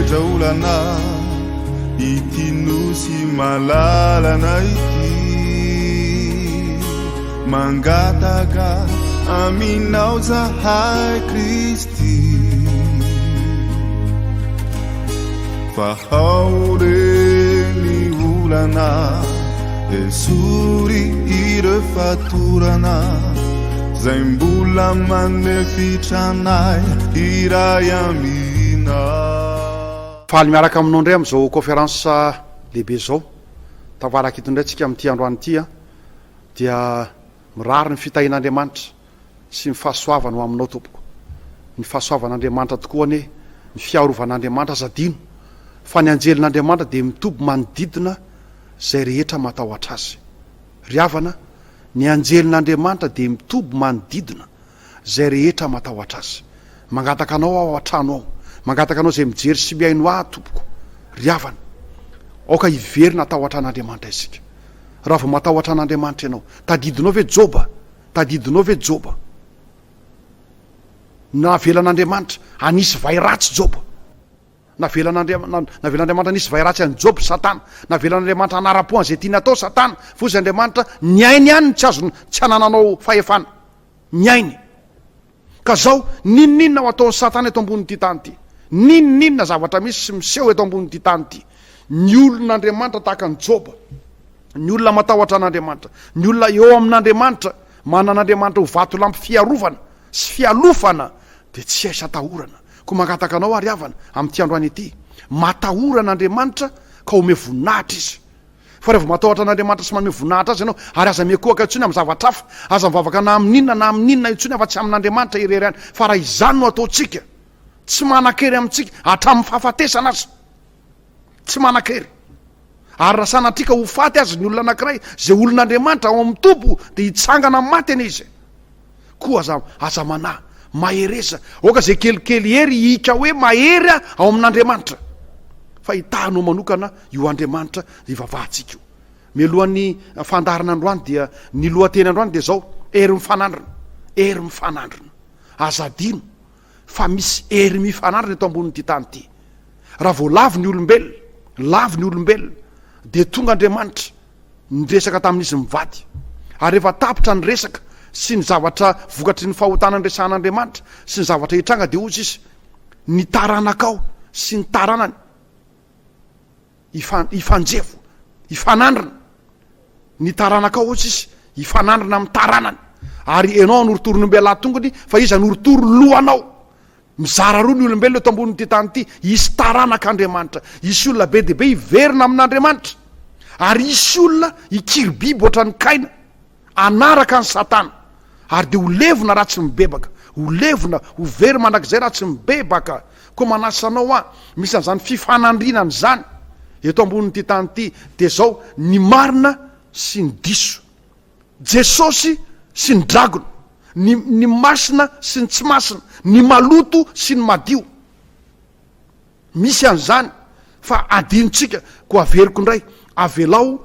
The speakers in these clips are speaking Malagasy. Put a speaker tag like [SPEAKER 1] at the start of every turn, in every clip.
[SPEAKER 1] jaolana ity nosy malalana ity mangataka aminao zahay Kristy fa haoreny olana esory ire fatorana zay mbola manefitranay iray amina.
[SPEAKER 2] Faly miaraka aminao ndray am'izao conférence lehibe zao tavaraky eto ndray tsika amin'ity androany ity dia mirary ny fitahin'Andriamanitra sy ny fahasoavana ho aminao tompoko. Ny fahasoavan'Andriamanitra tokoa ane ny fiarovan'Andriamanitra zadino fa ny anjelin'Andriamanitra dia mitoby manodidina zay rehetra matahotra azy. Ry havana, ny anjelin'Andriamanitra dia mitoby manodidina zay rehetra matahotra azy. Mangataka anao ao an-trano ao, mangataka anao zay mijery sy miaino ahy tompoko. Ry havana, aoka hiverina atahotra an'Andriamanitra isika. Raha vao matahotra an'Andriamanitra ianao, tadidinao ve Joba? Tadidinao ve Joba? Navelan'Andriamanitra anisy vai ratsy Joba. Navelan'Andriamanitra anisy vai ratsy any Joba Satana. Navelan'Andriamanitra anara-po an'izay tiany atao Satana. Fosy Andriamanitra ny ainy ihany tsy hanananao fahefana. Ny ainy. Ka zao ninninona ho ataon'ny Satana eto ambonin'ity tany ity? Ninninona zavatra misy sy miseho eto ambonin'ity tany ity? Ny olon'Andriamanitra tahaka ny Joba, ny olona matahotra an'Andriamanitra, ny olona eo amin'Andriamanitra, manan'Andriamanitra ho vato lampy fiarovana sy fialofana, dia tsy aisa atahorana. Ko mangataka anao ary havana amin'ity androany ity, matahorana Andriamanitra ka ome voninahitra izy. Fa rehefa matahotra an'Andriamanitra sy manome voninahitra azy ianao, ary aza miakohaka intsony amin'ny zavatra hafa, aza mivavaka na amin'inona intsony afa tsy amin'Andriamanitra irery any. Fa raha izany no ataontsika, tsy manan-kery amintsika hatramin'ny fahafatesana azy, tsy manan-kery. Ary raha sanatrika ho faty azy ny olona anankiray, zay olon'Andriamanitra ao amin'ny topo dia hitsangana amin'ny maty ane izy. Koa aza manahy mahereza, oka zay kelikely hery hika hoe mahery ao amin'Andriamanitra, fa hitahanao manokana io Andriamanitra ivavahantsika io. Mialohan'ny fandarana androany dia ny lohateny androany dia zao: ery mifanandrina, ery mifanandrina. Azadino fa misy ery mifanandrina eto ambonin'ity tany ity. Raha vao lavy ny olombelona, lavy ny olombelona, dia tonga Andriamanitra niresaka tamin'izy mivady. Ary rehefa tapitra ny resaka sy ny zavatra vokatry ny fahotana nyresan'Andriamanitra sy ny zavatra hitranga, dia ozy izy ny taranakao sy ny taranany ifanjevo, ifanandrina. Ny taranakao ozy izy ifanandrina amin'ny taranany. Ary ianao anoritoro ny ombelona tongony, fa izy anoritoro lohanao. Mizara roa ny olombelona eto ambonin'ity tany ity, isy taranak'Andriamanitra. Isy olona be dia be hiverina amin'Andriamanitra, ary isy olona hikiry biby ohatra ny Kaina, anaraka ny Satana, ary dia ho levona raha tsy mibebaka, ho levona ho very mandrakizay raha tsy mibebaka. Koa manasanao misy an'izany fifanandrinana zany eto ambonin'ity tany ity, dia zao ny marina sy ny diso, Jesosy sy ny dragona, ny masina sy ny tsy masina, ny maloto sy ny madio. Misy an'izany, fa adinontsika ko averiko indray, avelao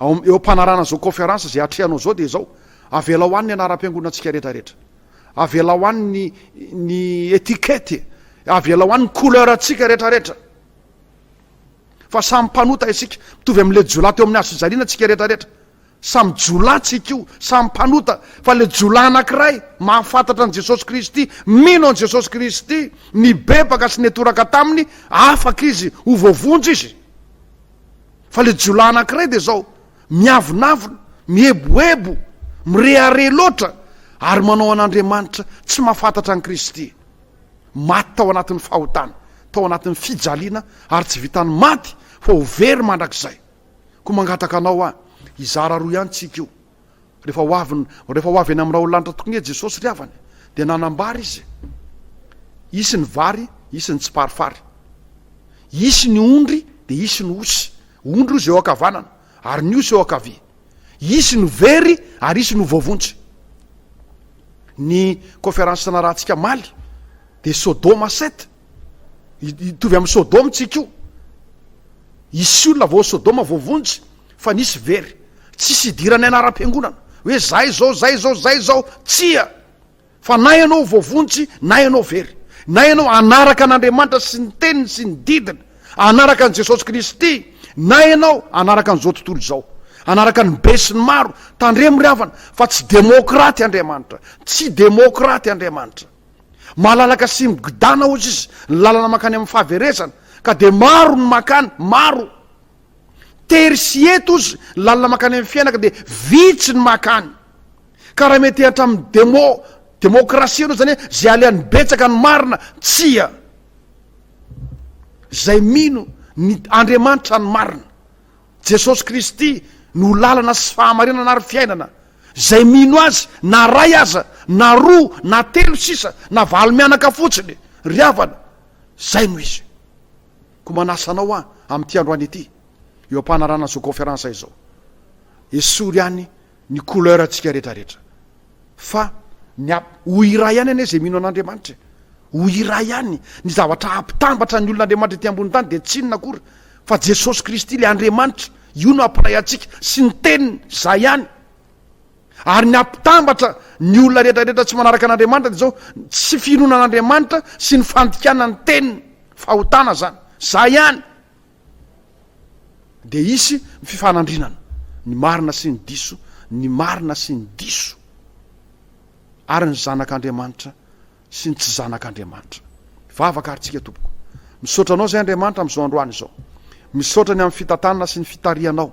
[SPEAKER 2] eo ampanarana zao conférence zay atrehanao zao, dia zao avelao any ny anaram-piangonantsika rehetrarehetra, avelao any ny etikety, avelao any ny couleur atsika rehetrarehetra. Fa samy mpanota isika, mitovy amin'le jola teo amin'ny hazo fijaliana atsika rehetrarehetra. Samy jola tsika io, samy mpanota, fa le jola anankiray mahafantatra an' Jesosy Kristy, mino an' Jesosy Kristy, ny bebaka sy netoraka taminy, afaka izy ho voavonjy izy. Fa le jola anankiray dia zao miavonavona, mieboebo, mirehare loatra, ary manao an'Andriamanitra tsy mahafantatra an' Kristy. Maty tao anatin'ny fahotana, tao anatin'ny fijaliana, ary tsy vitany maty fa ho very mandrakizay. Ko mangataka anao izara roa ihany tsika io. Rehefa ho avy any amin'ny raha olo-lanitra tokoa Jesosy ry havany, dia nanambary izy, isy ny vary, isy ny tsiparifary, isy ny ondry, dia isy ny osy. Ondry ozy eo ankavanana, ary ny osy eo ankavia. Isy ny very, ary isy ny voavontsy. Ny conférence narahantsika maly dia Sodoma 7, hitovy amin'ny Sodoma tsika io. Isy olona vao Sodoma voavontsy, fa nisy very, tsisy idirany anaram-piangonana hoe zay zao, tsia. Fa na ianao voavontsy, na ianao very. na ianao anaraka an'Andriamanitra sy ny teniny sy ny didiny, anaraka an' Jesosy Kristy, na ianao anaraka an'izao tontolo zao, anaraka ny be sy ny maro, tandremo ry havana fa tsy demokraty Andriamanitra, tsy demokraty Andriamanitra. Malalaka sy migidana ozy izy ny lalana makany amin'ny fahaverezana, ka de maro ny makany, maro tery sy eto ozy ny lalana makany amin'ny fiainaka, de vitsy ny makany. Ka raha mety hatra amin'ny demokrasia anao zany hoe zay alehan'ny betsaka ny marina, tsia zay mino ny Andriamanitra ny marina, Jesosy Kristy no lalana sy fahamarinana ary fiainana. Zay mino azy na ray aza na roa na telo sisa na valo mianaka fotsiny ry havana, zay no izy. Ko manasanao amin'ity androany ity eo ampanarana zao conférence izao, esory ihany ny couleur atsika rehetrarehetra, fa ho iray ihany ane zay mino an'Andriamanitra, ho iray ihany ny zavatra ampitambatra ny olon'Andriamanitra ety ambony tany de tsinona akory fa Jesosy Kristy le Andriamanitra, io no ampiray atsika sy ny teniny zay ihany. Ary ny ampitambatra ny olona rehetrarehetra tsy manaraka an'Andriamanitra de zao tsy finoanan'Andriamanitra sy ny fandikanana ny teniny, fahotana zany, zay ihany. De isy ny fifanandrinana ny marina sy ny diso, ny marina sy ny diso, ary ny zanak'Andriamanitra sy ny tsy zanak'Andriamanitra. Vavaka ary tsika tompoko, misaotra anao zay Andriamanitra amin'izao androany izao, misaotra ny amin'ny fitantanana sy ny fitarianao,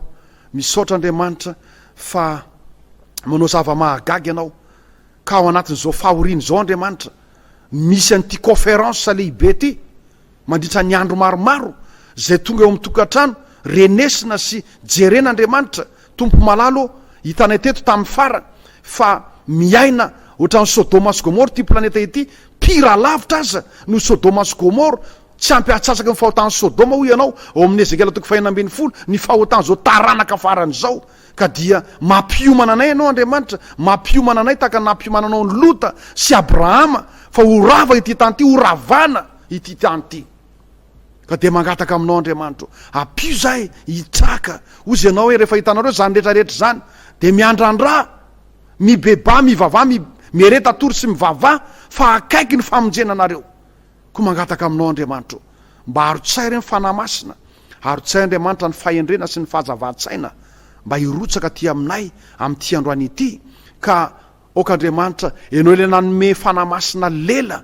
[SPEAKER 2] misaotra Andriamanitra fa manao zava-mahagaga ianao, ka ao anatin'izao fahoriana izao Andriamanitra misy an'ity conférence lehibe ty mandritra ny andro maromaro zay tonga eo amin'ny tokantrano renesina sy jerena Andriamanitra. Tompo malalo hitanay teto tamin'ny farany fa miaina ohatran'ny Sodoma sy Gomora ty planeta ity, pira lavitra aza no Sodoma sy Gomora, tsy ampy atsasaka ny fahotan'ny Sodoma hoy ianao ao amin'ny Ezekela 4:20 ny fahotana zao taranaka farany zao. Ka dia mampiomana anay ianao Andriamanitra, mampiomana anay tahaka nampiomananao ny Lota sy Abrahama, fa horava ity tany ity, horavana ity tany ity. Ka de mangataka aminao Andriamanitra, ampio zahay hitraka ozy ianao hoe rehefa hitanareo zany rehetrarehetra zany de miandrandra, mibeba, mivava, mireta tory sy mivava, fa akaiky ny famonjena anareo. Ko mangataka aminao Andriamanitra mba harotsay reny fanamasina, harotsay Andriamanitra ny fahendrena sy ny fahazava-tsaina mba hirotsaka ty aminay amin'ty androany ity. Ka oka Andriamanitra ianao le nanome fanamasina lela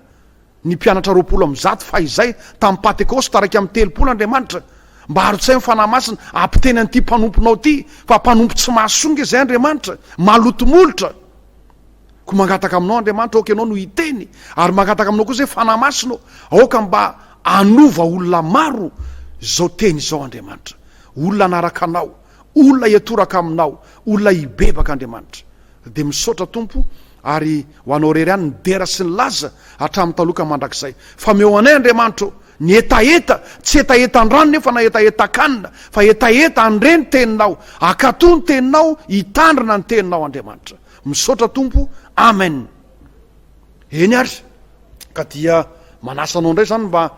[SPEAKER 2] ny mpianatra 20 fa izay tamin'ny Pentecoste taraiky amin'ny 30 Andriamanitra, mba harotsay ny fanamasina ampiteny an'ity mpanomponao ty, fa mpanompo tsy mahasonga izay Andriamanitra, malotomolotra. Ko mangataka aminao Andriamanitra oka ianao no hiteny, ary mangataka aminao koa zay fanamasinao aoka mba anova olona maro zao teny zao Andriamanitra, olona anaraka anao, olona hiatoraka aminao, olona hibebaka Andriamanitra. De misaotra Tompo, ary ho anao rery any ny dera sy ny laza hatramin'ny taloka mandrakizay, fa meo anay Andriamanitra ny etaeta, tsy etaeta andrano nefa na etaeta kanina, fa etaeta andreny teninao, akato ny teninao, hitandrina ny teninao Andriamanitra. Misaotra Tompo, amen. Eny ary ka dia manasanao indray zany mba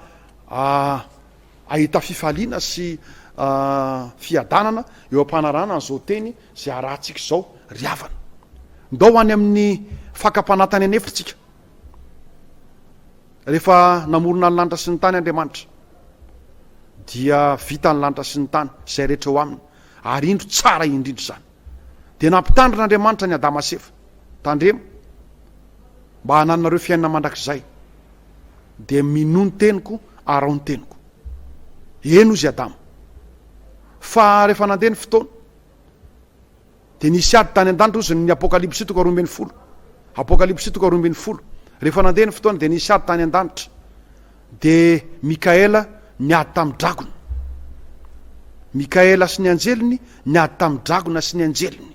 [SPEAKER 2] ahita fifaliana sy fiadanana eo ampanarana an'izao teny zay arahantsika zao ry havana. Ndao any amin'ny fakapanatany anefritsika, rehefa namorona ny lanitra sy ny tany Andriamanitra dia vita ny lanitra sy ny tany zay rehetra eo aminy, ary indro tsara indrindro zany. De nampitandrin'Andriamanitra ny Adama sy Eva, tandremo mba hananareo fiainana mandrakizay, de minoa ny teniko arao ny teniko. Eno izy Adama, fa rehefa nandeha ny fotoana de nisy ady tany an-danitra ozy ny Apokalipsy 2:20, Apokalipsy 2:20, rehefa nandeha ny fotoana de nisy ady tany an-danitra, de Mikaela niady tamin'ny dragona, Mikaela sy ny anjeliny niady tamin'ny dragona sy ny anjeliny,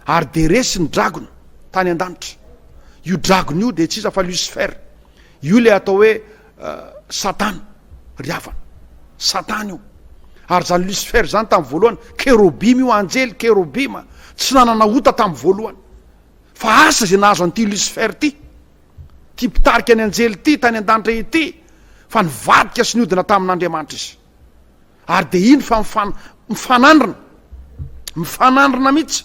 [SPEAKER 2] ary de resy ny dragona tany an-danitra. Io dragona io de tsy iza fa Lucifer, io le atao hoe Satana ry havana, Satana io. Ary zany Lucifer zany tamin'ny voalohany kerobima io, anjely kerobima, tsy nanana ota tamin'ny voalohany, fa asa zay nahazo an'ity Lucifer ty mpitarika ny anjely ty tany an-danitra ity, fa nivadika sy niodina tamin'Andriamanitra izy. Ary de iny fa mifanandrina mihitsy,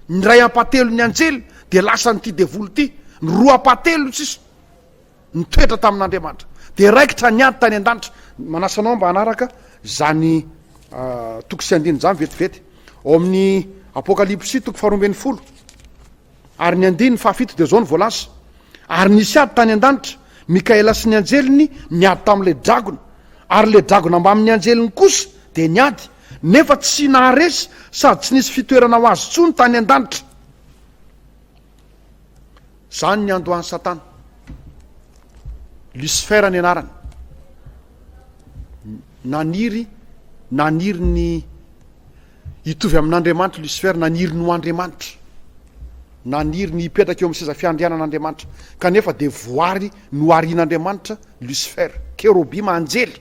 [SPEAKER 2] ny ray ampatelo ny anjely de lasa nyty devoly ty, ny roa ampatelo tsisy, nitoetra tamin'andriamanitra de raikitra niady tany an-danitra. Manasanao mba hanaraka zany toko sy andiny zany vetivety ao amin'ny apokalipsy toko 12 ary ny andiny fahafito de zao ny voalasa. Ary nisy ady tany an-danitra Mikaela sy ny anjeliny niady tam'le dragona, ary le dragona mba amin'ny anjeliny kosa de niady, nefa tsy naharesy sady tsy nisy fitoerana ho azy tsony tany an-danitra. Zany ny andohan'ny Satana, Lucifer ny anarany. Naniry ny hitovy amin'Andriamanitra Lucifer, naniry ny ho Andriamanitra, naniry ny hipetraka eo amin'ny seza fiandrianan'Andriamanitra, kanefa de voary no arian'Andriamanitra Lucifer, kerobima anjely.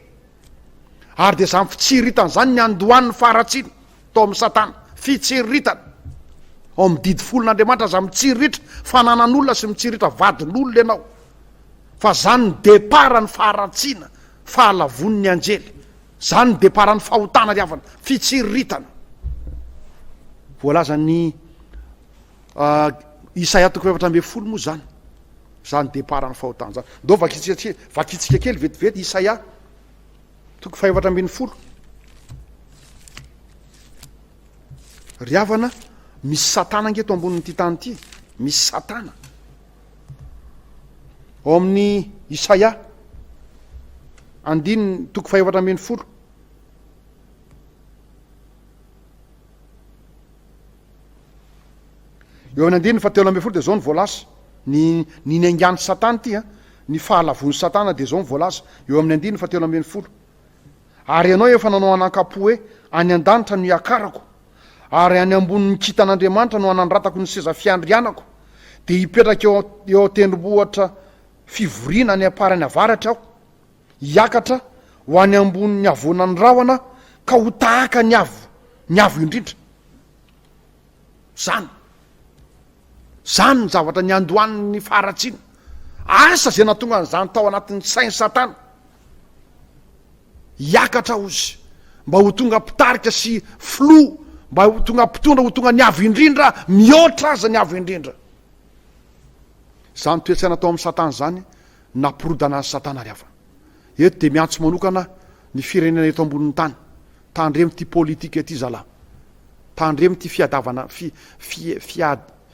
[SPEAKER 2] Ary de zany fitsiritana zany ny andohan'ny faharatsiana tao amin'ny Satana, fitsiritana ao amin'ny didy folon'Andriamanitra za mitsiritra fananan'olona sy mitsiritra vadin'olona ianao, fa zany ny deparany faharatsiana, fahalavon'ny anjely, zany ny deparany fahotana riavana, fitsiritana. Voalaza ny Isaia 4:12 moa zany, zany deparany fahotana zany. Ndao vakitsika kely vetivety Isaia 4:12. Riavana misy Satana ngeto ambonin'ity tany ity, misy Satana. Ao amin'ny Isaia 4:12. Eo amin'ny 9:12 de zao ny voalasa. Ny naingany Satana ty ny fahalavon'ny Satana de zao ny voalasa. Eo amin'ny 9:12. Ary ianao efa nanao anan-kapo hoe any an-danitra no iakarako, ary any ambonin'ny kitan'Andriamanitra no anandratako ny seza fiandrianako, de hipetraka eo tendrombohatra fivoriana ny aparany avaratra aho, hiakatra ho any ambonin'ny avonan'ny rahona ka ho tahaka ny avo indrindra. Zany ny zavatra ny andohan'ny faharatsiana, asa zay natonga an'izany tao anatin'ny sain'ny Satana, hiakatra ozy mba ho tonga pitarika sy flo, mba ho tonga mpitondra, ho tonga ny avo indrindra, mihoatra aza ny avo indrindra. Zany toetsaina tao amin'ny Satana zany nampirodana azy Satana riava. Eto de miantso manokana ny firenena eto ambonin'ny tany, tandremo ty politika ety zalahy, tandremo ty fiadavana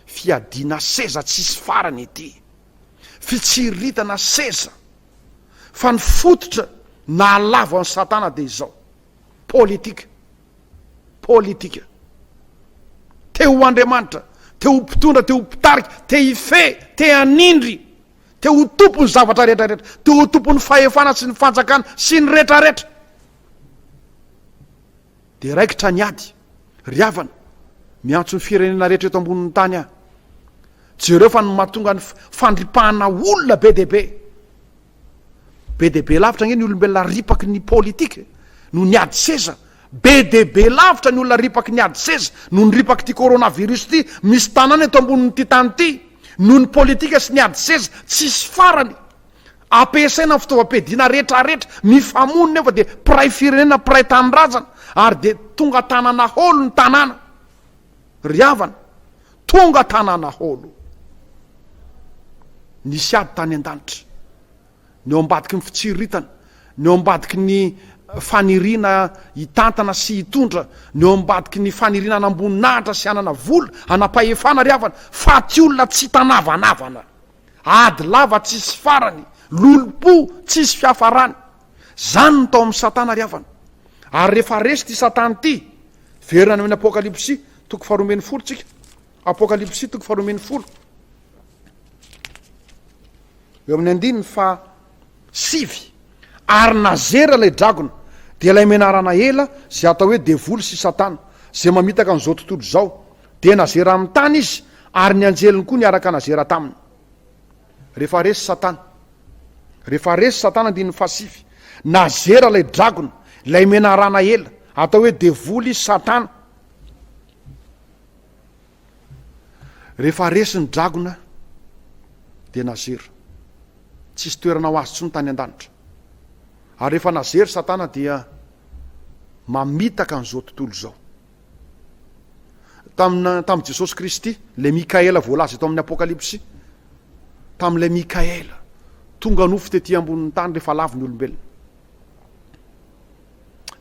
[SPEAKER 2] fiadina seza tsisy farany ety, fitsiritana seza, fa ny fototra na alava ny Satana de izao politika, te ho Andriamanitra, te ho mpitondra, te ho mpitarika, te hife, te hanindry, te ho tompo ny zavatra rehetrarehetra, te ho tompo ny fahefana sy ny fanjakana sy ny rehetrarehetra. De raikitra ny ady riavana miantso ny firenena rehetra eto ambonin'ny tany ah, jereo fa ny mahatonga ny fandripahana olona be dehibe lavitra nge ny olombelona ripaky ny politika no ny ady seza, be dehibe lavitra ny olona ripaky ny ady seza no ny ripaky ty coronavirus ty misy tanana eto ambonin'ty tany ty, no ny politika sy ny ady seza tsisy farany, ampiasaina ny fitaovam-piadiana rehetrarehetra, mifamonina efa de piray firenena, piray tanindrazana, ary de tonga tanana holo ny tanàna riavana, tonga tanàna holo. Nisy ady tany an-danitra, ny eo ambadiky ny fitsiritana, ny eo ambadiky ny fanirina hitantana sy hitondra, ny eo ambadiky ny fanirina anamboninahitra sy anana vola, anapahefana riavana, fa ty olona tsy tanavanavana, ady lava tsisy farany, lolo-po tsisy fiafarany. Zany ny tao amin'ny Satana riavana. Ary rehefa resy ty Satana ty, verina amin'ny Apokalipsy 4:12 tsika, Apokalipsy 4:12. Eo amin'ny 9:7, ary nazera lay dragona, de lay menarana ela zay atao hoe devoly sy Satana, zay mamitaka an'izao tontolo zao, de nazera amin'ny tany izy, ary ny anjeliny koa niaraka nazera taminy. Rehefa resy Satana andin'ny fahasify, nazera lay dragona, lay menarana ela atao hoe devoly Satana. Rehefa resy ny dragona de nazera, tsisy toerana ho azy tsony tany an-danitra. Ary rehefa nazery Satana dia mamitaka an'izao tontolo zao. Tamin'ny Jesosy Kristy, le Mikaela voalaza eto amin'ny Apokalipsy, tamin'le Mikaela tonga nofo tety ambonin'ny tany rehefa lavy ny olombelona.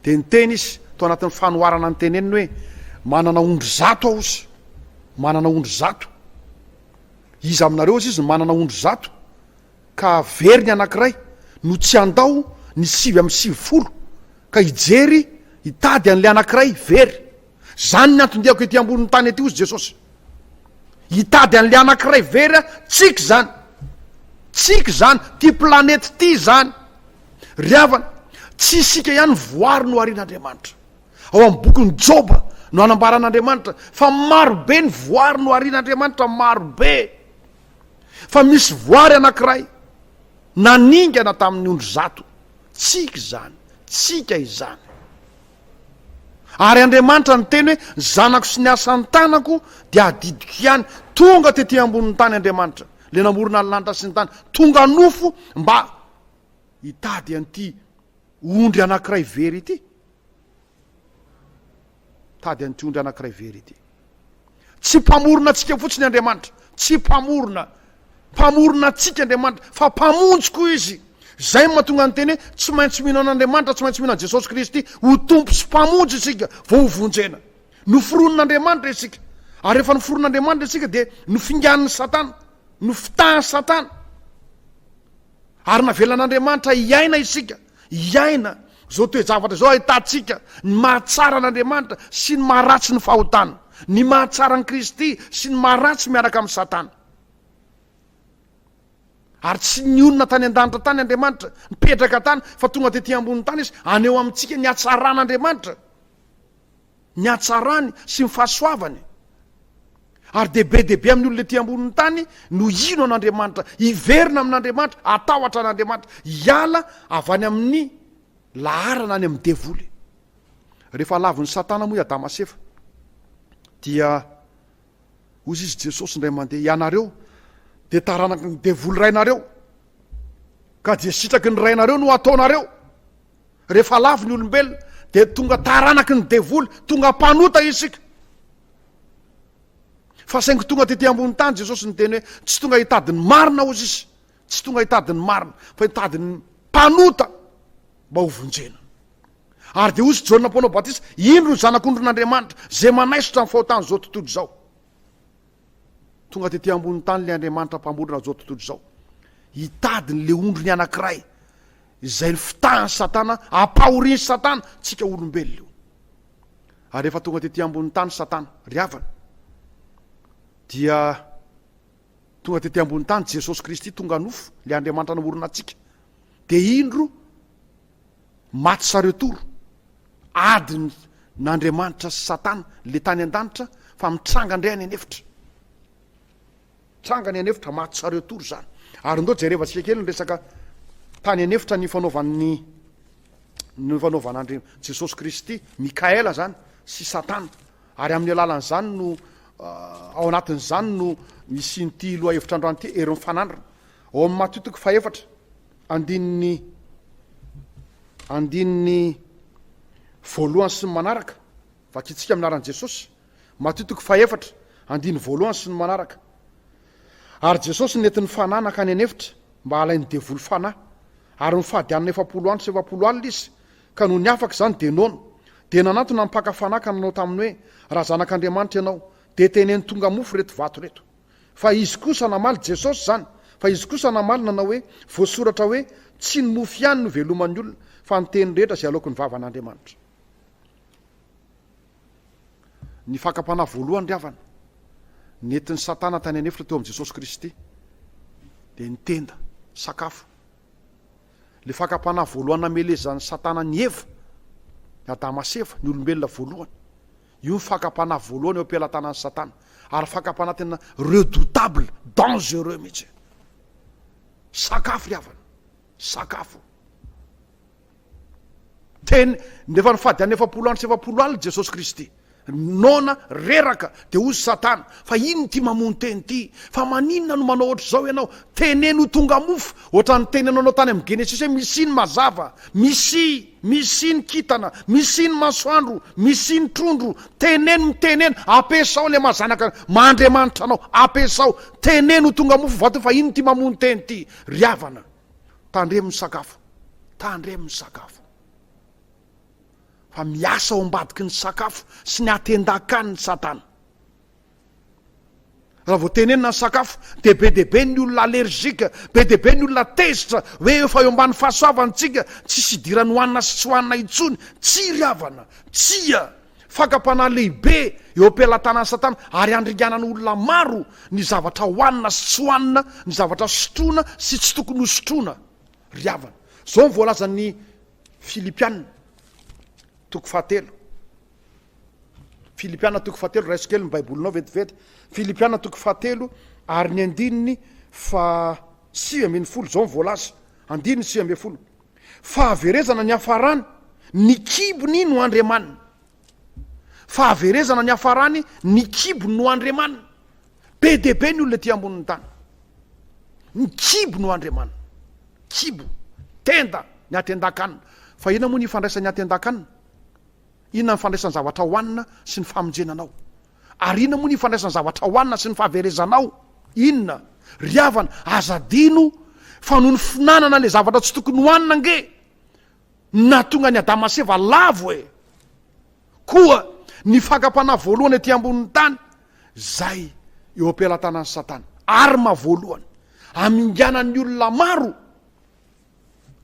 [SPEAKER 2] De nyteny izy to anatin'ny fanoharana ny teneniny hoe manana ondry zato aho izy, manana ondry zato. Izy aminareo izy manana ondry zato ka very ny anankiray no tsy andao ny 7 ka ijery hitady an'le anankiray very. Zany ny antondiako ety ambonin'ny tany ety ozy Jesosy. Hitady an'le anankiray very tsiky zany. Tsiky zany, ty planety ty zany. Riavana, tsy isika ihany voary no arian'Andriamanitra. Ao amin'ny bokin'ny Joba no anambaran'Andriamanitra fa marobe ny voary no arian'Andriamanitra, marobe. Fa misy voary anankiray naningana tamin'ny ondry zato. Tsiky zany, tsika izany. Ary Andriamanitra ny teny hoe zanako sy ny asan'ny tanako dia adidiko ihany. Tonga tety ambonin'ny tany Andriamanitra, le namorona ny lanitra sy ny tany, tonga nofo mba hitady an'ity ondry anankiray very ity. Tady an'ity ondry anankiray very ity. Tsy mpamorona atsika fotsiny Andriamanitra, tsy mpamorona atsika Andriamanitra, fa mpamonjiko izy. Zay mahatonga ny teny hoe tsy maintsy mino an'Andriamanitra, tsy maintsy mino an Jesosy Kristy ho tompo sy mpamonjy isika vao hovonjena. Noforon'Andriamanitra isika. Ary rehefa noforon'Andriamanitra isika de nofingan'ny Satana, nofitahan'ny Satana. Ary navelan'Andriamanitra iaina isika, iaina zao toejavatra zao ahitantsika ny mahatsara an'Andriamanitra sy ny maharatsy ny fahotana, ny mahatsara ny Kristy sy ny maharatsy miaraka amin'ny Satana. Ary tsy ny olona tany an-danitra tany Andriamanitra mipetraka tany fa tonga tety ambonin'ny tany izy aneo amintsika ny hatsaran'Andriamanitra, ny hatsarany sy ny fahasoavany. Ary dehibe amin'ny olona tety ambonin'ny tany no ino an'Andriamanitra, iverina amin'Andriamanitra, atahotra an'Andriamanitra, hiala avy any amin'ny laharana any amin'ny devoly. Rehefa lavon'ny Satana moa Adama sy Eva dia ozy izy Jesosy indray mandeha, ianareo de taranaky ny devoly rainareo ka dia sitraky ny rainareo no ataonareo. Rehefa lavy ny olombelona de tonga taranaky ny devoly, tonga mpanota isika. Fa saingy tonga tety ambonin'ny tany Jesosy ny teny hoe tsy tonga hitady ny marina ozy izy, tsy tonga hitady ny marina fa hitady ny mpanota mba ho vonjena. Ary de ozy Jaona Mpanao Batista, ino ro zanak'ondron'Andriamanitra zay manaisotra amin'ny fahotany zao tontolo zao. Tonga tety ambonin'ny tany le Andriamanitra mpamorona zao tontolo zao, hitady ny le ondrony anankiray izay ny fitahan'ny Satana, ampahorian'ny Satana tsika olombelona io. Ary rehefa tonga tety ambonin'ny tany Satana, riavana, dia tonga tety ambonin'ny tany Jesosy Kristy tonga nofo, le Andriamanitra namorona atsika. De indro maty sareo toro, adiny n'Andriamanitra sy Satana le tany an-danitra fa mitranga ndray any anefitra. Tranga ny anefitra, maty sareo toro zany. Ary ndao jerevantsika kely ny resaka tany anefitra ny fanaovana Jesosy Kristy, Mikaela zany sy Satana. Ary amin'ny alalan'izany no ao anatin'izany no misy nyty loha hevitra androany ty ero mifanandrina. Ao amin'ny Matio 4 andininy voalohany sy ny manaraka, vakitsika aminaran'i Jesosy. Matio 4 andiny voalohany sy ny manaraka. Ary Jesosy nentin'ny fananaka any anefitra mba alainy devoly fanahy, ary nifadianana 70 andro sy 70 alina izy, ka no ny afaka zany de noana. De nanantona mpaka fanaka nanao taminy hoe raha zanak'Andriamanitra ianao de teneny tonga mofo reto vato reto. Fa izy kosa namaly Jesosy zany, fa izy kosa namaly nanao hoe voasoratra hoe tsy ny mofo ihany no veloman'ny olona fa ny teny rehetra zay aloky ny vavan'Andriamanitra. Ny fakapanahy voalohany riavana nentin'ny Satana tany anefitra teo amin'i Jesosy Kristy de ny tenda sakafo. Le fakapanahy voalohany namelezan'ny Satana ny Eva, Adama sy Eva, ny olombelona voalohany, io ny fakapanahy voalohany eo am-pelantanan'ny Satana. Ary fakapanahy tena redoutable, dangereux mihitsy. Sakafo riavana, sakafo. Teny nefa nifady any 70 andro sy 70 alina Jesosy Kristy, nona reraka de ozy Satana, fa ino ty mamony teny ty, fa maninona no manao ohatry zao ianao, teneno tonga mofo, ohatran'ny tenenao tany amin'ny Genesis hoe misy ny mazava, misy ny kitana, misy ny masoandro, misy ny trondro, teneno miteneno, apesao le mazanaka Mandriamanitra anao, apesao, teneno tonga mofo vato, fa ino ty mamony teny ty, riavana. tandremo ny sakafo, tandremo ny sakafo, fa miasa ao ambadiky ny sakafo sy ny atendakany ny satana. Raha vao tenenina ny sakafo de be dehibe ny olona allergika, be dehibe ny olona tezitra hoe efa eo ambany fahasoavantsika, tsisy idirany hoanina sy tsy hoanina intsony, tsy ryavana, tsia fakapana lehibe eo am-pelantanan'ny satana, ary andringanany olona maro ny zavatra hoanina sy tsy hoanina, ny zavatra sotroina sy tsy tokony ho sotroina, ryavana. Zao voalazan'ny Filipianina toko fahatelo, Filipianina toko fahatelo, raiso kely ny baibolinao vetivety. Filipianina toko fahatelo ary ny andininy fa 7:10 zao voalaza, andininy 7:10. Fahaverezana ny hafarany, ny kibony no andriamanina. Fahaverezana ny hafarany, ny kibony no andriamanina. Be dehibe ny olona ety ambonin'ny tany, ny kibo no andriamanina, kibo, tenda ny atendakanina. Fa ina moa ny ifandraisan'ny atendakanina? Inona ny fandraisan'ny zavatra hoanina sy ny famonjenanao? Ary inona moa ny ifandraisan'ny zavatra hoanina sy ny fahaverezanao? Inona? Ryavana, azadino fa noho ny finanana le zavatra tsy tokony hoanina nge na tonga ny Adama sy Eva lavo e. Koa ny fakapana voalohany ety ambonin'ny tany, zay eo am-pelantanan'ny satana, arma voalohany aminganan'ny olona maro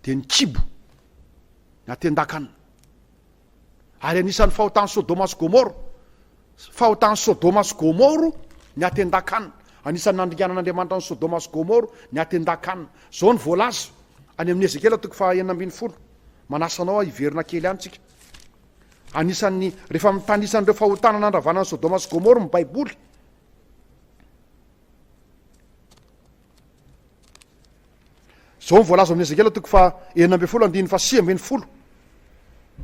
[SPEAKER 2] de ny kibo, ny atendakanina. Ary anisan'ny fahotan'ny Sodoma sy Gomoro, fahotan'ny Sodoma sy Gomoro ny atendakanina, anisan'ny nandringanan'Andriamanitra ny Sodoma sy Gomoro ny atendakanina. Zao ny voalaza any amin'ny Ezekela toko fa 9:10. Manasanao hiverina kely any tsika. Anisan'ny rehefa mitanisan'ireo fahotana nandravanan'ny Sodoma sy Gomoro ny baiboly. Zao ny voalaza amin'ny Ezekela toko fa 9:10 andiny fa 6:10.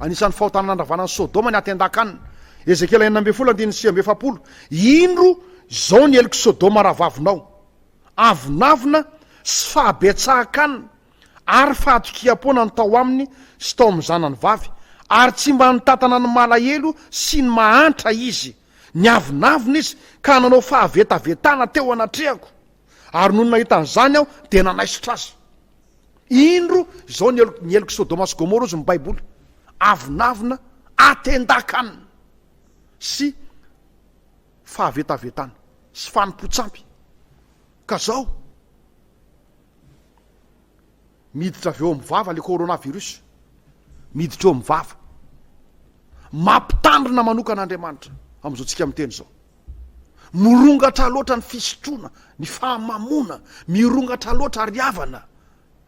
[SPEAKER 2] Anisan'ny fahotana nandravanan'ny Sodoma ny atendakanina. Ezekela 9:10 andiny 6:10. Indro zao ny eliko Sodoma ravavinao, avinavina sy fahabetsahakanina ary fahatokiam-pona ny tao aminy sy tao amin'ny zanany vavy, ary tsy mba nitatana ny malahelo sy ny mahantra izy, ny avinavina izy ka nanao fahavetavetana teo anatrehako, ary noho nahita an'izany aho de nanaisotra azy. Indro zao ny eliko Sodoma sy Gomoro izy ny baiboly, avinavina, atendakanina sy fahavetavetana sy fanimpotsampy. Ka zao miditra avy eo mivava le coronavirus, miditra eo mivava, mampitandrina manokan'Andriamanitra am'izao tsika miteny zao. Mirongatra loatra ny fisotroana, ny fahamamona, mirongatra loatra ryavana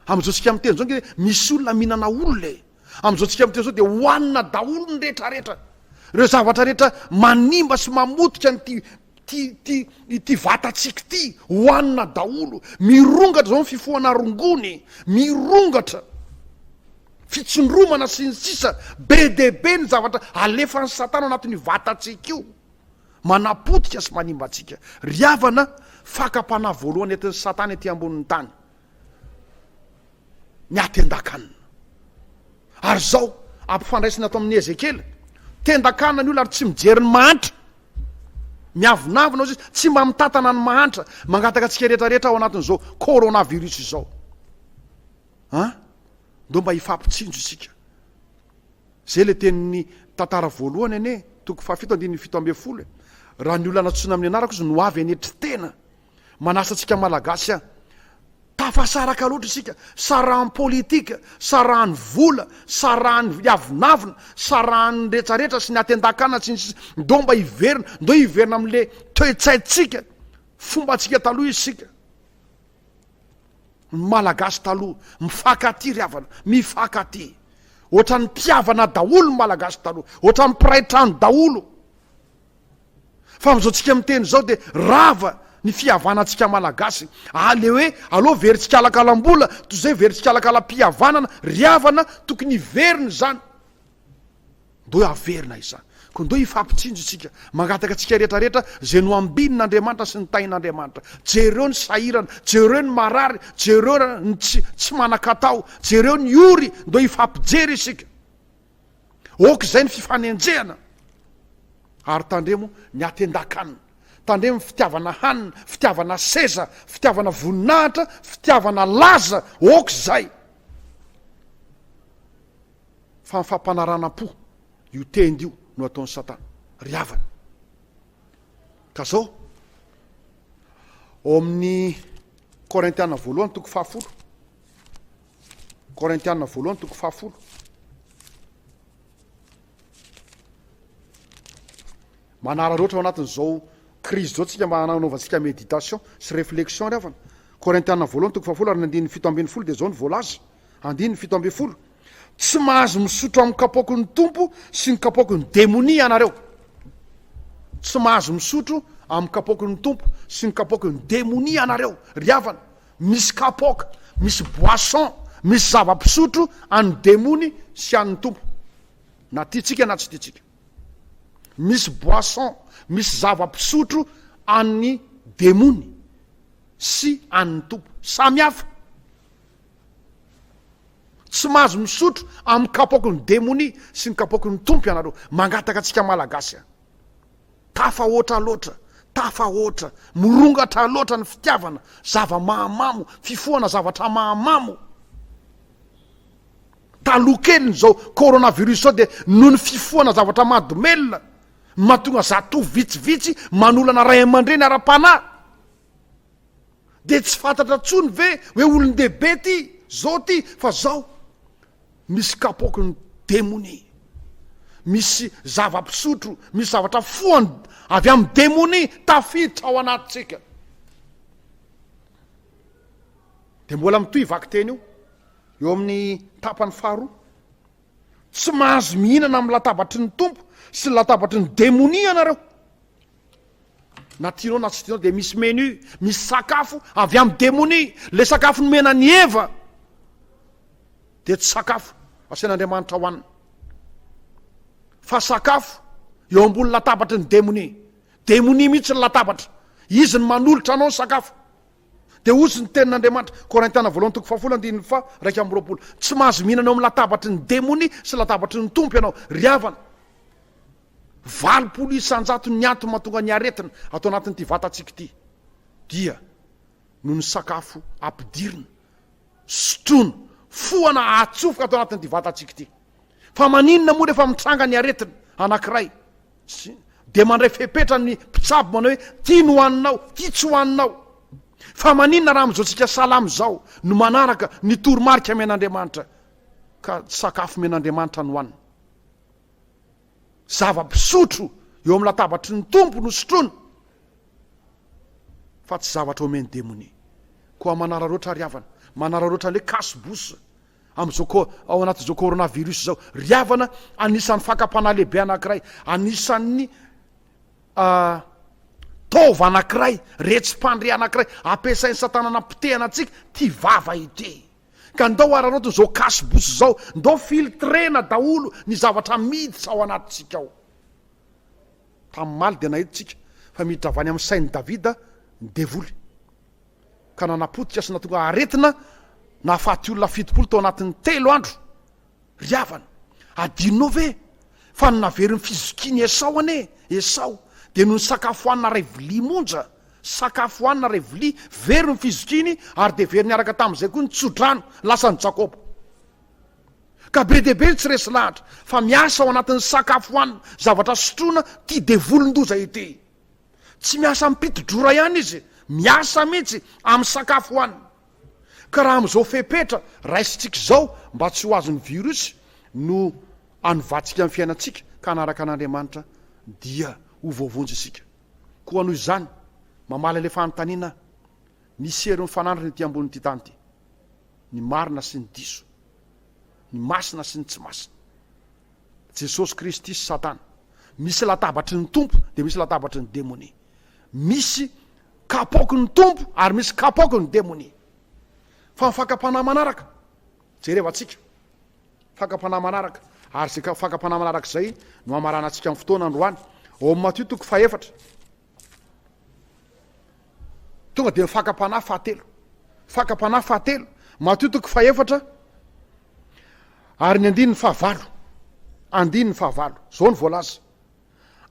[SPEAKER 2] am'izao tsika miteny zao. Nge misy olona mihinana olona am'izao tsika miteny zao de hoanina daholo ny rehetrarehetra, reo zavatra rehetra manimba sy mamotika ny ty vatatsika ty, hoanina daholo. Mirongatra zao ny fifohana rongony, mirongatra fitsindromana sy ny sisa, be dehibe ny zavatra alefan'ny satana anatin'ny vatatsika io, manapotika sy manimba atsika. Ryavana, fakapana voalohany etin'ny satana ety ambonin'ny tany, ny atendakanina. Ary zao ampifandraisina ato amin'ny Ezekela, tendakanina ny olona ary tsy mijery ny mahantra, miavinavina izy tsy mba mitatana ny mahantra, mangataka atsika rehetrarehetra ao anatin'izao coronavirus izao. Ndo mba hifampitsinjo isika. Zay le tenin'ny tantara voalohany ane toko fa 7:7. Raha ny olona natsoina amin'ny anarako izy no avy anetry tena, manasa atsika malagasy tafasaraka loatra isika, sarahan'ny politika, sarahan'ny vola, sarahan'ny avinavina, sarahan'ny rehetrarehetra sy ny atendakanina sy ndo mba hiverina, ndo hiverina am'le toe-tsaitsika, fomba atsika taloha isika. Malagasy taloha mifankaty ryavana, mifankaty, ohatran'ny mpiavana daholo ny malagasy taloha, ohatran'ny piraitrano daholo. Fa am'izao tsika miteny zao de rava ny fihavanantsika malagasy. Le hoe aloha veritsika alakalam-bola toy zay veritsika alakalam-pihavanana, ryavana tokony hiverina zany, ndo averina izany. Ko ndo hifampitsinjo tsika, mangataka atsika rehetrarehetra zay no ambinin'Andriamanitra sy ny tain'Andriamanitra. Jereo ny sahirana, jereo ny marary, jereo ny tsy manan-katao, jereo ny ory, ndo hifampijery isika. Okizay ny fifanenjehana. Ary tandremo ny atendakanina, tandremo fitiavana hanina, fitiavana seza, fitiavana voninahitra, fitiavana laza, okizay fa ny fampanarana-po io tend io no ataon'ny satana ry havana. Ka zao ao amin'ny Korintiana voalohany toko 10. Korintiana voalohany toko 10. Manara loatra ao anatin'izao crise zao tsika mba hanaovantsika méditation sy réflexion ry havana. Korintiana voalohany toko 10 ary ny 7:70 dia zao ny voalaza. 7:70. Tsy mahazo misotro amin'ny kapoky ny tompo sy ny kapoky ny demonia anareo. Tsy mahazo misotro amin'ny kapoky ny tompo sy ny kapoky ny demonia anareo. Ry havana, misy kapoka, misy boisson, misy zava-pisotro an'ny demony sy an'ny tompo. Na tiatsika na tsy tiatsika. Misy boisson, misy zava-pisotro an'ny demony sy an'ny tompo. Samy hafa. Tsy mahazo misotro amin'ny kapoky ny demony sy ny kapoky ny tompo ianareo. Mangataka atsika malagasy. Tafa oatra loatra, tafa oatra, morongatra loatra ny fitiavana, zava-mahamamo, fifohana zavatra mahamamo. Talokeliny zao coronavirus zao dia noho ny fifohana zavatra mahadomelona, mahatonga zatovo vitsivitsy manolana ray aman-dreny ara-panahy. De tsy fantatra tsony ve hoe olon-dehibe ty, zao ty, fa zao misy kapoky ny demoni, misy zava-pisotro, misy zavatra fohany avy amin'ny demoni tafiditra ao anatsika. De mbola mitoy vaky teny eo amin'ny tapany faharoa. Tsy mahazo mihinana amin'ny latabatry ny tompo sy ny latabatry ny demoni anareo. Na tianao na tsy tianao de misy menu, misy sakafo avy amin'ny demoni. Le sakafo nomena ny Eva de tsy sakafo asain'Andriamanitra hoanina, fa sakafo eo ambony latabatry ny demoni. Demoni mihitsy ny latabatra, izy ny manolotra anao ny sakafo. De ozy ny tenin'Andriamanitra, Korintiana voalohany toko 10:2. Tsy mahazo mihinana eo amin'ny latabatry ny demoni sy latabatry ny tompo ianao. Ry havana, 80 isan-jato ny antony mahatonga ny aretina atao anatin'ity vatatsika ity dia noho ny sakafo ampidirina, sotroina, fohana atsofoka atao anatin'ity vatatsika ity. Fa maninona moa rehefa mitranga ny aretina anankiray de mandray fepetra ny mpitsabo manao hoe ty no hoaninao, ty tsy hoaninao. Fa maninona raha am'izao tsika salamy zao no manaraka ny toromarika men'Andriamanitra ka sakafo men'Andriamanitra no hoanina. Zava-pisotro eo amin'ny latabatry ny tompo no sotroina, fa tsy zavatra omeny demoni. Koa manara roatra ry havana, manara roatra le kasibosy am'izao ko ao anatin'izao coronavirus zao. Ry havana, anisan'ny fakapana lehibe anankiray, anisan'ny taova anankiray, retsim-pandre anankiray ampiasain'ny satana nampitehana antsika ty vava ity. Ka ndao araroto zao kasibosy zao, ndao filtrena daholo ny zavatra miditra ao anatintsika ao. Tamin'ny maly de nahititsika fa miditra avy any amin'ny sain'i Davida ny devoly, ka nanapotika sy natonga aretina nahafaty olona 70 tao anatin'ny 3 andro. Ry havana, adinonao ve fa naveriny fizikiny Esau ane? Esau de noho ny sakafo hoanina ray vilia monja, sakafo hoanina ray vilia, very ny fizikiny ary de very niaraka tamin'izay koa ny tsodrano lasany Jakoba. Ka be de be tsy resy lahatra fa miasa ao anatin'ny sakafo hoanina, zavatra sotroina ty devolon-doza ity. Tsy miasa mipitodrora ihany izy, miasa mihitsy amin'ny sakafo hoanina. Ka raha am'izao fepetra raisitsika zao mba tsy ho azon'ny virus no anovatsika amin'ny fiainatsika ka anaraka an'Andriamanitra dia ho vaovonjy isika. Koa noho izany mamala le fanontaniana misy hery mifanandrina ity ambon'ity tany ity, ny marina sy ny diso, ny masina sy ny tsy masina. Jesosy Kristy sy Satana, misy latabatry ny tompo de misy latabatry ny demoni. Misy kapoky ny tompo ary misy kapoky ny demoni. Fa fakapana manaraka jerevatsika, fakapana manaraka ary zay fakapana manaraka zay no amarana atsika amin'ny fotoana androany. Ao Matthieu toko 4 tonga de fakapana fahatelo, fakapana fahatelo, Matthieu toko 4 ary ny 9:5, 9:5 zao ny voalaza.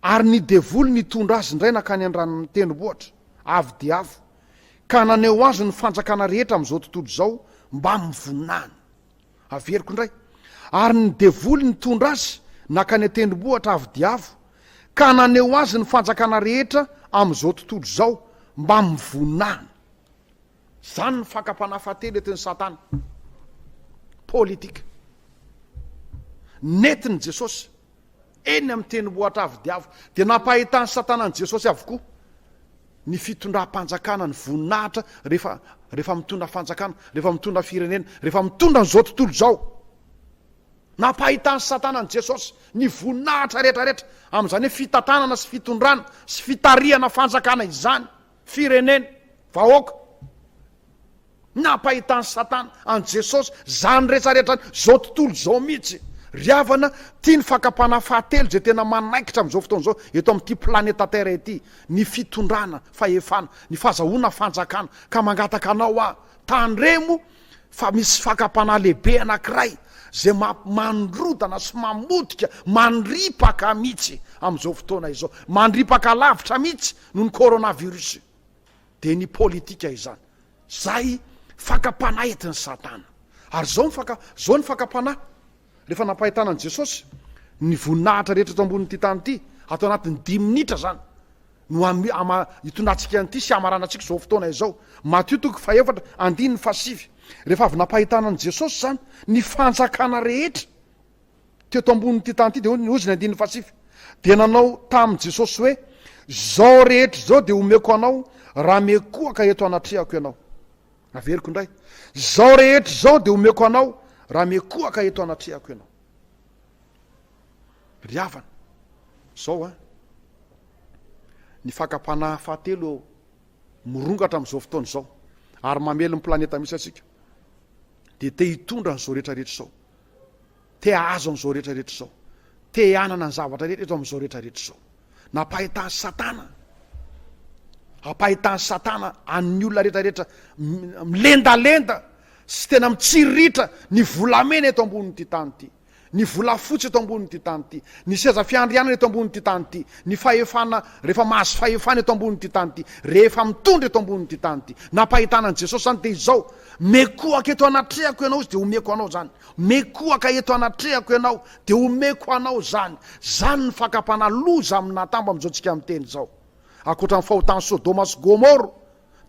[SPEAKER 2] Ary ny devoly nitondra azy indray nakany an-drano tendrombohitra avy de avo, ka naneo azy ny fanjakana rehetra am'izao tontolo zao mba mivoninany. Averiko indray, ary ny devoly nitondra azy nakany tendrombohatra avy diavo ka naneo azy ny fanjakana rehetra amin'izao tontolo zao mba mivonana. Zany ny fakapanafatelo etiny Satana politika netiny Jesosy eny amin'ny tendrombohatra avy diavo dia nampahitany Satana ny Jesosy avokoa ny fitondram-panjakana ny voninahitra rehefa mitondra fanjakana, rehefa mitondra firenena, rehefa mitondra n'izao tontolo zao. Nampahitany Satana ny Jesosy ny voninahitra rehetrarehetra amin'izany hoe fitantanana sy fitondrana sy fitarihana fanjakana izany firenena vahoaka. Nampahitany Satana an Jesosy zany rehetrarehetra zao tontolo zao mihitsy. Ry havana, tia ny fakapana fahatelo zay tena manaikitra amin'izao fotoana zao eto amin'ity planeta Terre ity, ny fitondrana fahefana, ny fahazahoana fanjakana ka mangataka anao tandremo fa misy fakapana lehibe anankiray zay mandrodana sy mamodika mandripaka mihitsy amin'izao fotoana izao, mandripaka lavitra mihitsy noho ny coronavirus de ny politika izany. Zay fakapana etiny Satana. Ary zao ny fakapana rehefa nampahitana an Jesosy ny voninahitra rehetra eto amboniny ity tany ity atao anatin'ny 10 minitra zany no hitondratsika an'ity sy amaranantsika zao fotoana izao. Matio 4:4 rehefa avy nampahitana an Jesosy zany ny fanjakana rehetra teto amboniny ity tany ity de ozy ny 5 de nanao tamin'i Jesosy hoe zao rehetra zao de omeko anao raha mekoaka eto anatrehako ianao. Averiko indray, zao rehetra zao de omeko anao raha mekoaka eto anatrehako ianao. Ry havana, zao ny fakapana fahatelo morongatra amin'izao fotoana zao ary mamely ny planeta misy atsika de te hitondra n'izao rehetrarehetra zao, te azo amin'izao rehetrarehetra zao, te hanana ny zavatra rehetra eto amin'izao rehetrarehetra zao. Nampahitany Satana, ampahitany Satana an'ny olona rehetrarehetra milendalenda sy tena mitsiriritra ny volamena eto ambonin'ity tany ity, ny volafotsy eto ambonin'ity tany ity, ny seza fiandrianana eto ambonin'ity tany ity, ny fahefana rehefa mahazo fahefana eto ambonin'ity tany ity, rehefa mitondra eto ambonin'ity tany ity. Nampahitana an Jesosy zany de izao, mekoaka eto anatrehako ianao de omeko anao zany, mekoaka eto anatrehako ianao de omeko anao zany. Zany ny fakapana loza amin'natamba amin'izao tsika miteny zao. Akoatran'ny fahotany Sodoma sy Gomoro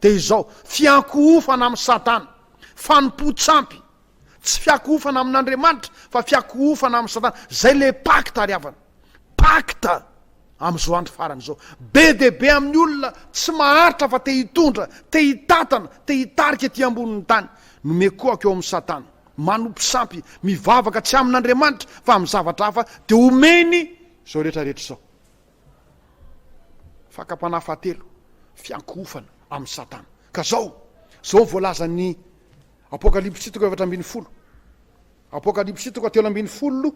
[SPEAKER 2] de izao fiankohofana amin'ny Satana, fanompo-tsampy, tsy fiankohofana amin'Andriamanitra fa fiankohofana amin'ny Satana. Zay le pacte ry havana, pacte amin'izao andro farany zao. Be de be amin'ny olona tsy maharitra fa te hitondra, te hitatana, te hitarika ety ambonin'ny tany no mekoaka eo amin'ny Satana, manompo-sampy, mivavaka tsy amin'Andriamanitra fa amin'ny zavatra hafa de omeny zao rehetrarehetra zao. Fakapana fahatelo, fiankohofana amin'ny Satana. Ka zao voalaza ny Apokalipsy 4:20, Apokalipsy 4:10,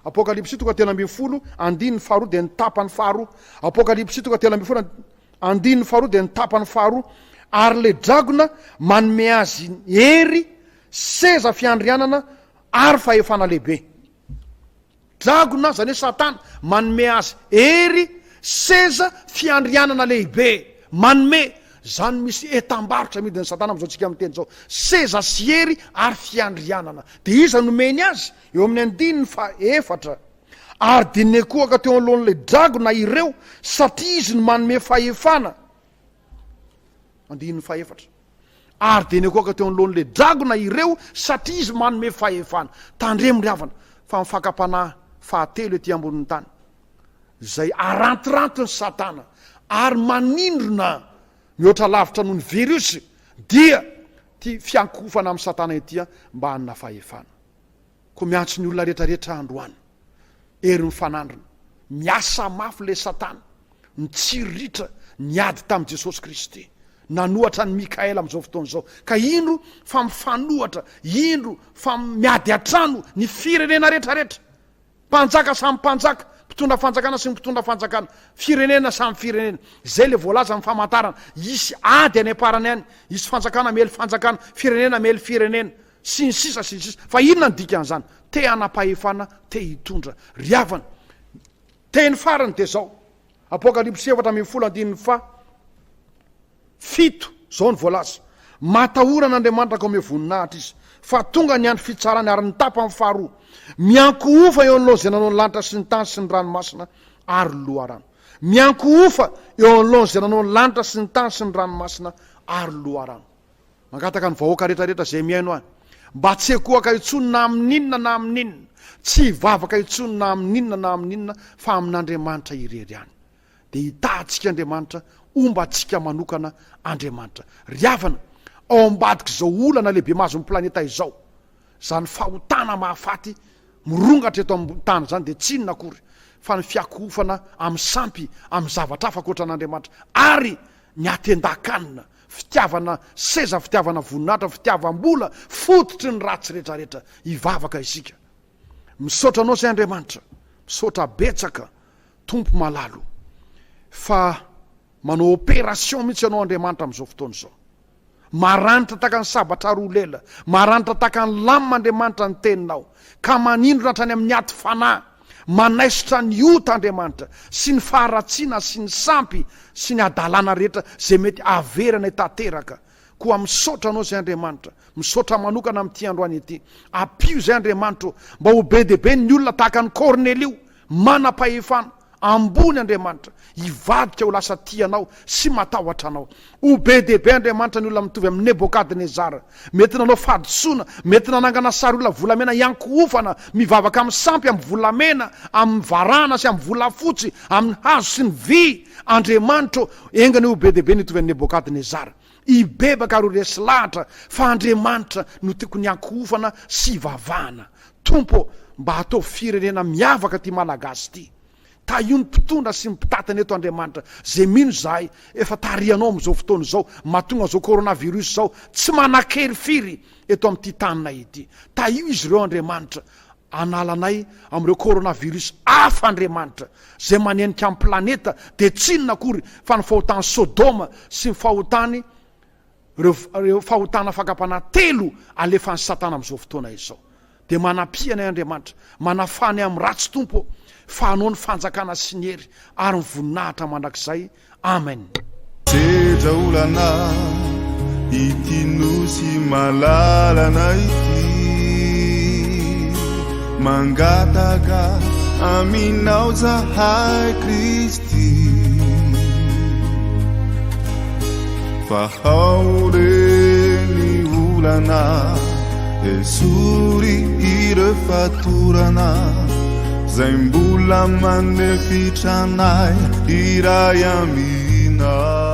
[SPEAKER 2] Apokalipsy 4:10, andiny faharoa de ny tapany faharoa, Apokalipsy 4:10, andiny faharoa de ny tapany faharoa. Ary le dragona manome azy hery, seza fiandrianana ary fahefana lehibe. Dragona zany hoe Satana manome azy hery, seza fiandrianana lehibe, manome zany misy etam-barotra midiny Satana amin'izao tsika miteny zao, seza sy hery ary fiandrianana. De iza nomeny azy eo amin'ny 14, ary de nekoaka teo alohan'le dragona ireo satria izy no manome fahefana. 14, ary de nekoaka teo alohan'le dragona ireo satria izy manome fahefana. Tandremo ry havana fa mifakapana fahatelo ety ambonin'ny tany zay arantirantiny Satana ary manindrona mihoatra lavitra noho ny virus dia ty fiankofana amin'ny Satana etya mba hanana fahefana. Ko miantso ny olona rehetrarehetra androany, ery mifanandrina, miasa mafy le Satana, mitsiriritra niady tamin'i Jesosy Kristy, nanohatra ny Mikaela amin'izao fotoana zao. Ka indro fa mifanohatra, indro fa miady atrano ny firenena rehetrarehetra, mpanjaka samy mpanjaka, mpitondra fanjakana sy mpitondra fanjakana, firenena samy firenena. Zay le voalaza amin'ny famantarana, isy ady any aparany any, isy fanjakana mely fanjakana, firenena mely firenena, sy ny sisa sy ny sisa. Fa inona ny dikan'izany? Te hanapahefana, te hitondra. Ry havana, teny farany de zao, Apokalipsy 4:10, fito zao ny voalaza, matahorana Andriamanitra ka ome voninahitra izy, fa tonga ny andro fitsarany ary ny tapa amin'ny faharoa mianko ofa eo an'lohany zay nanao ny lanitra sy ny tany sy ny ranomasina ary loharano. Mianko ofa eo an'lohany zay nanao ny lanitra sy ny tany sy ny ranomasina ary loharano. Mangataka ny vahoaka rehetrarehetra zay miaino any, mba tsy ekoaka intsony na amin'inona na amin'inona, tsy hivavaka intsony na amin'inona na amin'inona fa amin'Andriamanitra irery ihany. Dia hitantsika Andriamanitra, ombantsika manokana Andriamanitra. Riavana ao ambadika izao olana lehibe mahazo ny planeta izao, zany fahotana mahafaty mirongatra eto amin'ny tany zany dia tsy inona akory fa ny fiakofana amin'ny sampy amin'ny zavatra hafa ankoatran'Andriamanitra, ary ny atendakanina, fitiavana seza, fitiavana voninahitra, fitiavam-bola, fototry ny ratsy rehetrarehetra hivavaka isika. Misaotra anao zay Andriamanitra, misaotra betsaka tompo malalo, fa manao opération mihitsy ianao Andriamanitra amin'izao fotoana izao. Maranitra taka ny sabatra roa lela, maranitra taka ny lamina Andriamanitra ny teninao, ka manindrona hatrany amin'ny aty fanahy, manaisotra ny ota Andriamanitra sy ny faharatsiana sy ny sampy sy ny adalana rehetra zay mety averana tanteraka. Koa misaotra anao zay Andriamanitra, misaotra manokana amin'ity androany ity. Apio zay Andriamanitra mba ho be dehibe ny olona tahaka ny Kornelio, manam-pahefana ambony Andriamanitra, hivadika ho lasa tianao sy matahotra anao. Ho be dehibe Andriamanitra ny olona mitovy amin'ny Nebokadnezara, mety nanao fahadisoana, mety nanangana sary olona volamena iankofana, mivavaka amin'ny sampy, amin'ny volamena, amin'ny varana sy amin'ny volafotsy, amin'ny hazo sy ny vy. Andriamanitra engany ho be dehibe nitovy amin'ny Nebokadnezara, ibebaka ro resy lahatra, fa Andriamanitra no tiako ny ankofana sy vavahana. Tompo, mba atao firenena miavaka ty malagasy ty. Ta io ny mpitondra sy mipitatana eto Andriamanitra, zay mino zahay efa tarianao amin'izao fotoana izao, mahatonga zao coronavirus zao tsy manan-kery firy eto amin'ity tanina ity. Ta io izy ireo Andriamanitra, analanay amin'ireo coronavirus hafa Andriamanitra zay manenika amin'ny planeta, dia tsy inona akory fa ny fahotany Sodoma sy ny fahotany reo fahotana fakapana telo alefan'ny Satana amin'izao fotoana izao. Dia manampianay Andriamanitra, manafany amin'ny ratsy tompo, fa anao ny fanjakana sy ny hery ary ny voninahitra mandrakizay. Amen.
[SPEAKER 1] Sedra olana ity nosy malalana ity, mangataka aminao zahay Kristy, fa ao reny olana esory ireo fatorana zay mbola manefitra anay iray amina.